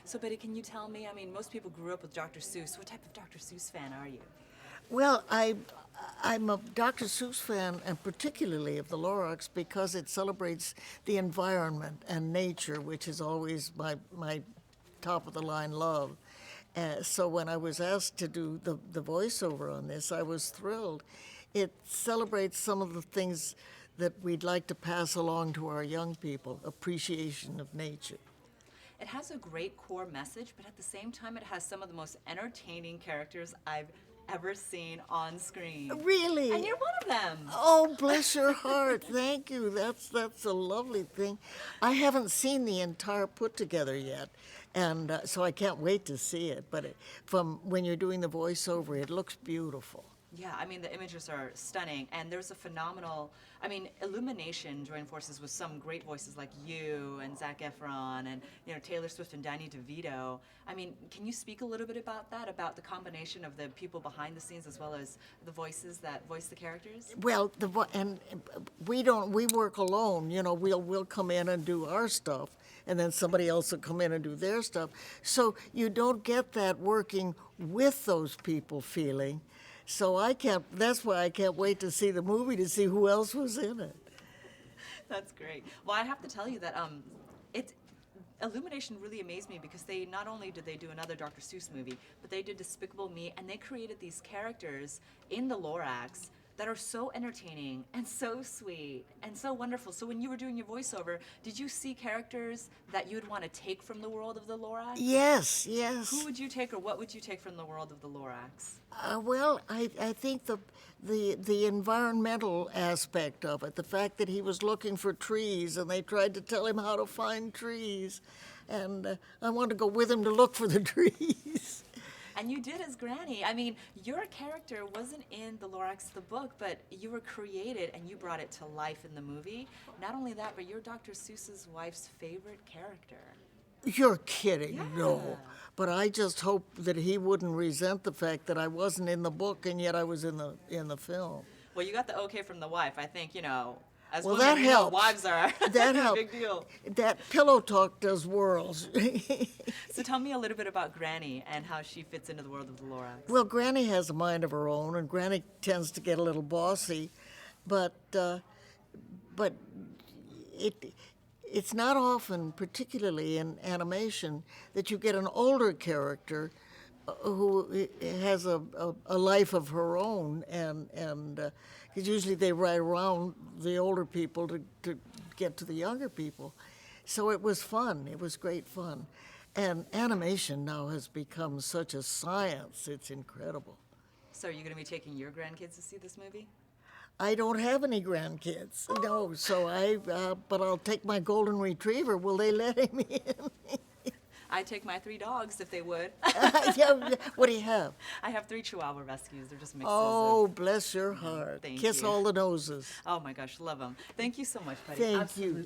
So, Betty, can you tell me? I mean, most people grew up with Dr. Seuss. What type of Dr. Seuss fan are you? Well, I'm a Dr. Seuss fan, and particularly of the Lorax because it celebrates the environment and nature, which is always my top of the line love. So when I was asked to do the voiceover on this, I was thrilled. It celebrates some of the things that we'd like to pass along to our young people, appreciation of nature. It has a great core message, but at the same time, it has some of the most entertaining characters I've ever seen on screen. Really? And you're one of them. Oh, bless your heart. Thank you. That's a lovely thing. I haven't seen the entire put together yet, and so I can't wait to see it. But from when you're doing the voiceover, it looks beautiful. Yeah, I mean, the images are stunning, and there's a phenomenal, I mean, Illumination joined forces with some great voices like you and Zac Efron and, Taylor Swift and Danny DeVito. I mean, can you speak a little bit about that, about the combination of the people behind the scenes as well as the voices that voice the characters? Well, and we work alone. We'll come in and do our stuff, and then somebody else will come in and do their stuff. So you don't get that working with those people feeling. So that's why I can't wait to see the movie to see who else was in it. That's great. Well, I have to tell you that Illumination really amazed me because they not only did they do another Dr. Seuss movie, but they did Despicable Me, and they created these characters in the Lorax that are so entertaining and so sweet and so wonderful. So when you were doing your voiceover, did you see characters that you'd want to take from the world of the Lorax? Yes, yes. Who would you take, or what would you take from the world of the Lorax? Well, I think the environmental aspect of it, the fact that he was looking for trees and they tried to tell him how to find trees, and I wanted to go with him to look for the trees. And you did as Granny. I mean, your character wasn't in the Lorax, the book, but you were created and you brought it to life in the movie. Not only that, but you're Dr. Seuss's wife's favorite character. You're kidding, Yeah. no. But I just hope that he wouldn't resent the fact that I wasn't in the book and yet I was in the film. Well, you got the okay from the wife. I think, as Well, women, that we know helps. wives are That a helps. big deal. That pillow talk does whirls. So tell me a little bit about Granny and how she fits into the world of the Lorax. Well, Granny has a mind of her own, and Granny tends to get a little bossy, but it's not often, particularly in animation, that you get an older character who has a life of her own, and because usually they ride around the older people to get to the younger people. So it was fun. It was great fun. And animation now has become such a science. It's incredible. So are you going to be taking your grandkids to see this movie? I don't have any grandkids. No, but I'll take my golden retriever. Will they let him in? I'd take my 3 dogs if they would. Yeah, what do you have? I have 3 Chihuahua rescues. They're just mixes. Oh, bless your heart. Thank Kiss you. all the noses. Oh my gosh, love them. Thank you so much, Betty. Thank Absolutely. you.